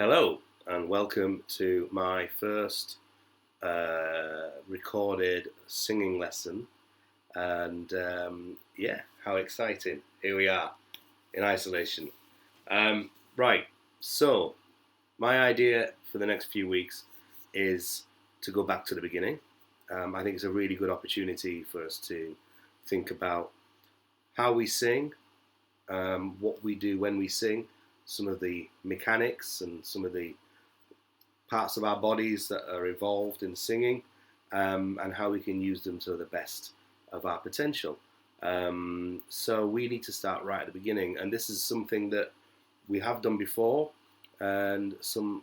Hello and welcome to my first recorded singing lesson. And yeah, how exciting! Here we are in isolation. Right, so my idea for the next few weeks is to go back to the beginning. I think it's a really good opportunity for us to think about how we sing, what we do when we sing, some of the mechanics and some of the parts of our bodies that are involved in singing, and how we can use them to the best of our potential. So we need to start right at the beginning, and this is something that we have done before, and some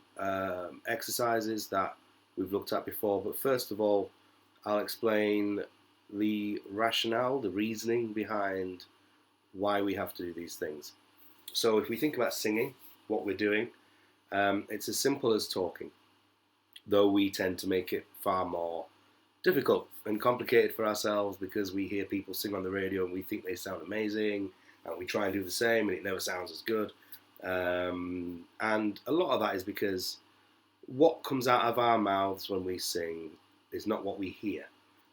exercises that we've looked at before. But first of all, I'll explain the rationale, the reasoning behind why we have to do these things. So if we think about singing, what we're doing, it's as simple as talking, though we tend to make it far more difficult and complicated for ourselves because we hear people sing on the radio and we think they sound amazing, and we try and do the same and it never sounds as good. And a lot of that is because what comes out of our mouths when we sing is not what we hear.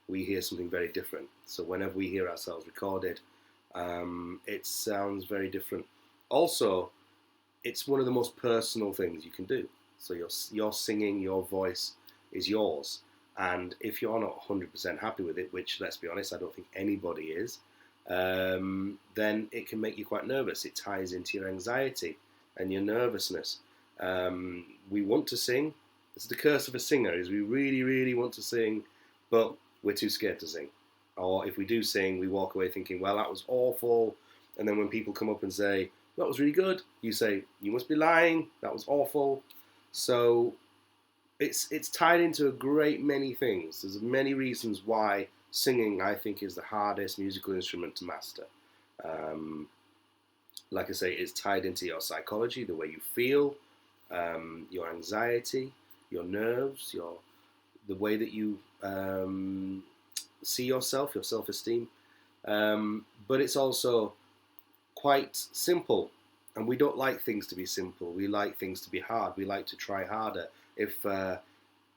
We hear something very different. So whenever we hear ourselves recorded, it sounds very different. Also, it's one of the most personal things you can do. So you're singing, your voice is yours. And if you're not 100% happy with it, which, let's be honest, I don't think anybody is, then it can make you quite nervous. It ties into your anxiety and your nervousness. We want to sing. It's the curse of a singer, is we really, really want to sing, but we're too scared to sing. Or if we do sing, we walk away thinking, well, that was awful. And then when people come up and say, that was really good, you say, you must be lying, that was awful. So it's tied into a great many things. There's many reasons why singing, I think, is the hardest musical instrument to master. Like I say, it's tied into your psychology, the way you feel, your anxiety, your nerves, the way that you see yourself, your self-esteem. But it's also quite simple, and we don't like things to be simple. We like things to be hard. We like to try harder. If we're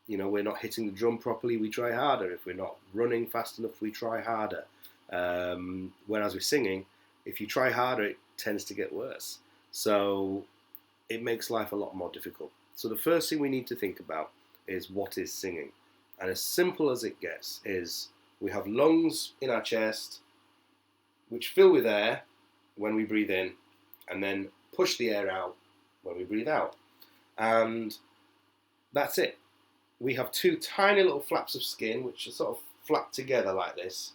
not hitting the drum properly, we try harder. If we're not running fast enough, we try harder. Whereas with singing, if you try harder, it tends to get worse. So it makes life a lot more difficult. So the first thing we need to think about is, what is singing? And as simple as it gets is, we have lungs in our chest which fill with air when we breathe in, and then push the air out when we breathe out. And that's it. We have two tiny little flaps of skin which are sort of flap together like this,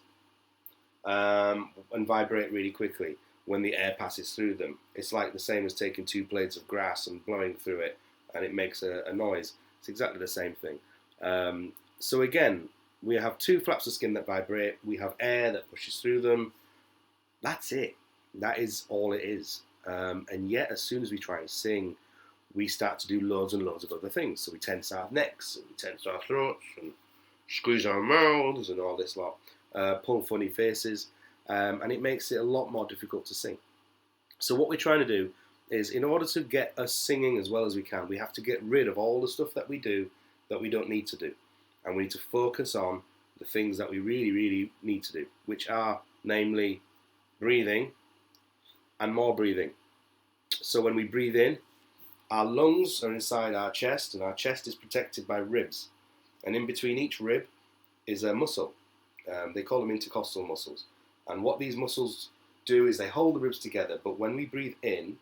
and vibrate really quickly when the air passes through them. It's like the same as taking two blades of grass and blowing through it, and it makes a noise. It's exactly the same thing. So again, we have two flaps of skin that vibrate. We have air that pushes through them. That's it. That is all it is. And yet, as soon as we try and sing, we start to do loads and loads of other things. So we tense our necks, and we tense our throats, and squeeze our mouths, and all this lot. Pull funny faces, and it makes it a lot more difficult to sing. So what we're trying to do is, in order to get us singing as well as we can, we have to get rid of all the stuff that we do that we don't need to do. And we need to focus on the things that we really, really need to do, which are, namely, breathing and more breathing. So when we breathe in, our lungs are inside our chest, and our chest is protected by ribs. And in between each rib is a muscle. They call them intercostal muscles. And what these muscles do is they hold the ribs together, but when we breathe in,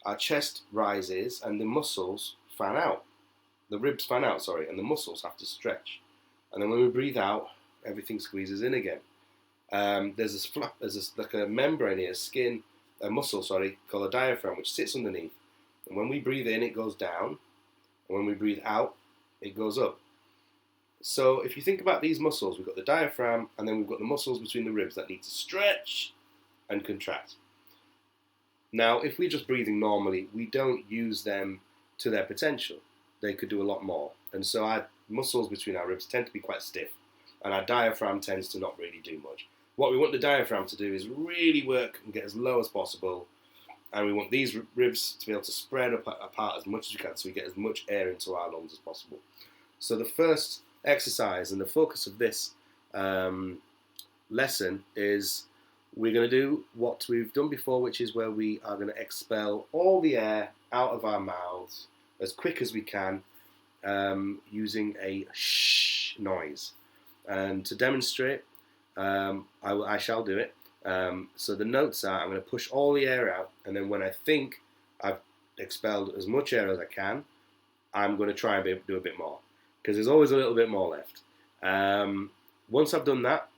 our chest rises and the muscles fan out. The ribs fan out, sorry, and the muscles have to stretch. And then when we breathe out, everything squeezes in again. There's this flap, like a membrane here, a muscle, called a diaphragm, which sits underneath. And when we breathe in, it goes down. And when we breathe out, it goes up. So if you think about these muscles, we've got the diaphragm, and then we've got the muscles between the ribs that need to stretch and contract. Now, if we're just breathing normally, we don't use them to their potential. They could do a lot more. And so our muscles between our ribs tend to be quite stiff, and our diaphragm tends to not really do much. What we want the diaphragm to do is really work and get as low as possible, and we want these ribs to be able to spread apart as much as we can, so we get as much air into our lungs as possible. So the first exercise and the focus of this lesson is we're going to do what we've done before, which is where we are going to expel all the air out of our mouths as quick as we can using a shh noise. And to demonstrate, I shall do it. So the notes are, I'm going to push all the air out, and then when I think I've expelled as much air as I can, I'm going to try and do a bit more, because there's always a little bit more left. Once I've done that,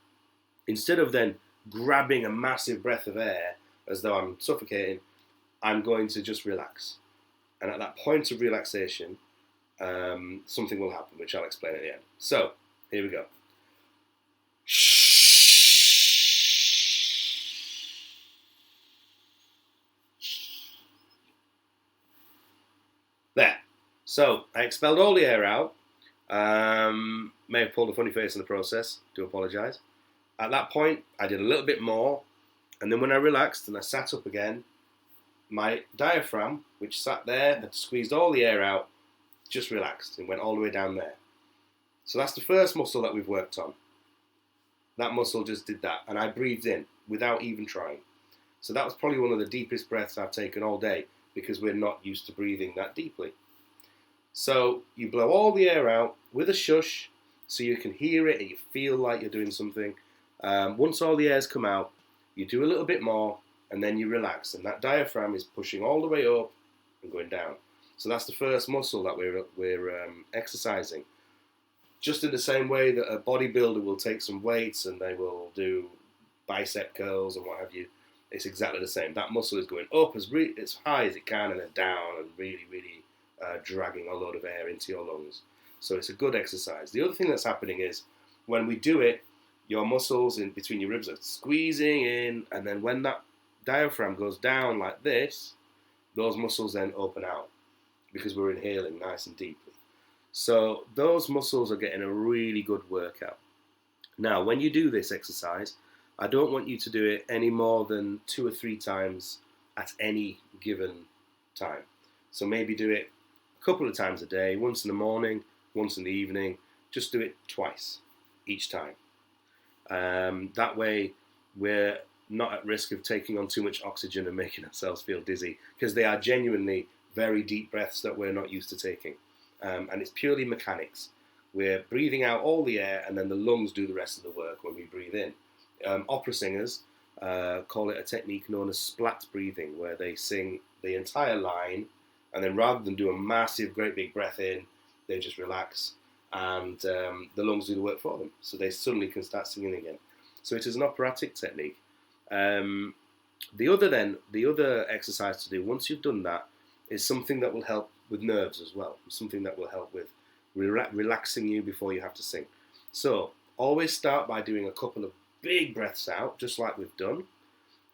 instead of then grabbing a massive breath of air as though I'm suffocating, I'm going to just relax. And at that point of relaxation, something will happen, which I'll explain at the end. So, here we go. There. So, I expelled all the air out. May have pulled a funny face in the process. Do apologise. At that point, I did a little bit more. And then when I relaxed and I sat up again, my diaphragm, which sat there, had squeezed all the air out, just relaxed and went all the way down there. So that's the first muscle that we've worked on. That muscle just did that. And I breathed in without even trying. So that was probably one of the deepest breaths I've taken all day, because we're not used to breathing that deeply. So you blow all the air out with a shush, so you can hear it and you feel like you're doing something. Once all the air's come out, you do a little bit more, and then you relax. And that diaphragm is pushing all the way up and going down. So that's the first muscle that we're exercising. Just in the same way that a bodybuilder will take some weights and they will do bicep curls and what have you, it's exactly the same. That muscle is going up as high as it can, and then down, and really, really dragging a load of air into your lungs. So it's a good exercise. The other thing that's happening is when we do it, your muscles in between your ribs are squeezing in, and then when that diaphragm goes down like this, those muscles then open out because we're inhaling nice and deeply. So those muscles are getting a really good workout. Now, when you do this exercise, I don't want you to do it any more than 2 or 3 times at any given time. So maybe do it a couple of times a day, once in the morning, once in the evening. Just do it twice each time. That way we're not at risk of taking on too much oxygen and making ourselves feel dizzy, because they are genuinely very deep breaths that we're not used to taking. And it's purely mechanics. We're breathing out all the air, and then the lungs do the rest of the work when we breathe in. Opera singers call it a technique known as splat breathing, where they sing the entire line, and then rather than do a massive, great big breath in, they just relax, and the lungs do the work for them. So they suddenly can start singing again. So it is an operatic technique. The other exercise to do once you've done that is something that will help with nerves as well. Something that will help with relaxing you before you have to sing. So always start by doing a couple of big breaths out, just like we've done.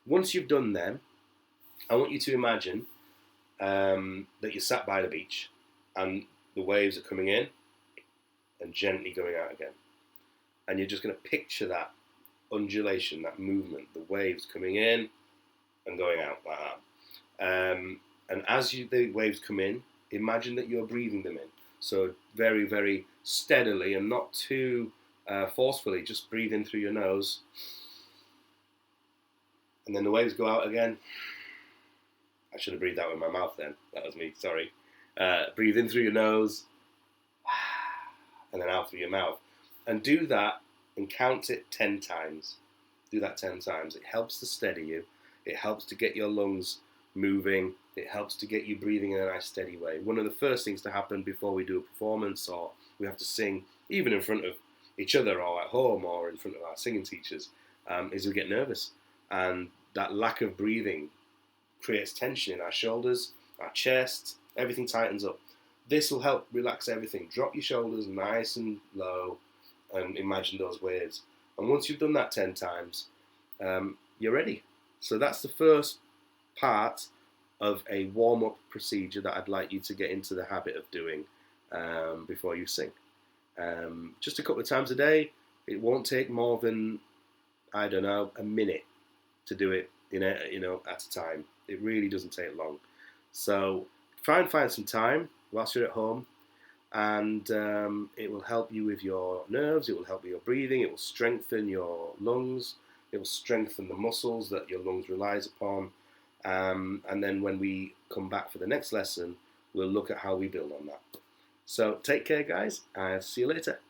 Once you've done them, I want you to imagine that you're sat by the beach and the waves are coming in and gently going out again. And you're just going to picture that undulation, that movement, the waves coming in and going out like that. And as the waves come in, imagine that you're breathing them in. So very, very steadily and not too forcefully. Just breathe in through your nose. And then the waves go out again. I should have breathed out with my mouth then. That was me, sorry. Breathe in through your nose. And then out through your mouth. And do that and count it 10 times. Do that 10 times. It helps to steady you. It helps to get your lungs moving. It helps to get you breathing in a nice steady way. One of the first things to happen before we do a performance, or we have to sing, even in front of each other or at home or in front of our singing teachers, is we get nervous. And that lack of breathing creates tension in our shoulders, our chest, everything tightens up. This will help relax everything. Drop your shoulders nice and low and imagine those waves. And once you've done that 10 times, you're ready. So that's the first part of a warm-up procedure that I'd like you to get into the habit of doing before you sing. Just a couple of times a day. It won't take more than, I don't know, a minute to do it at a time. It really doesn't take long. So try and find some time whilst you're at home, and it will help you with your nerves, it will help with your breathing, it will strengthen your lungs, it will strengthen the muscles that your lungs relies upon, and then when we come back for the next lesson, we'll look at how we build on that. So take care, guys. I'll see you later.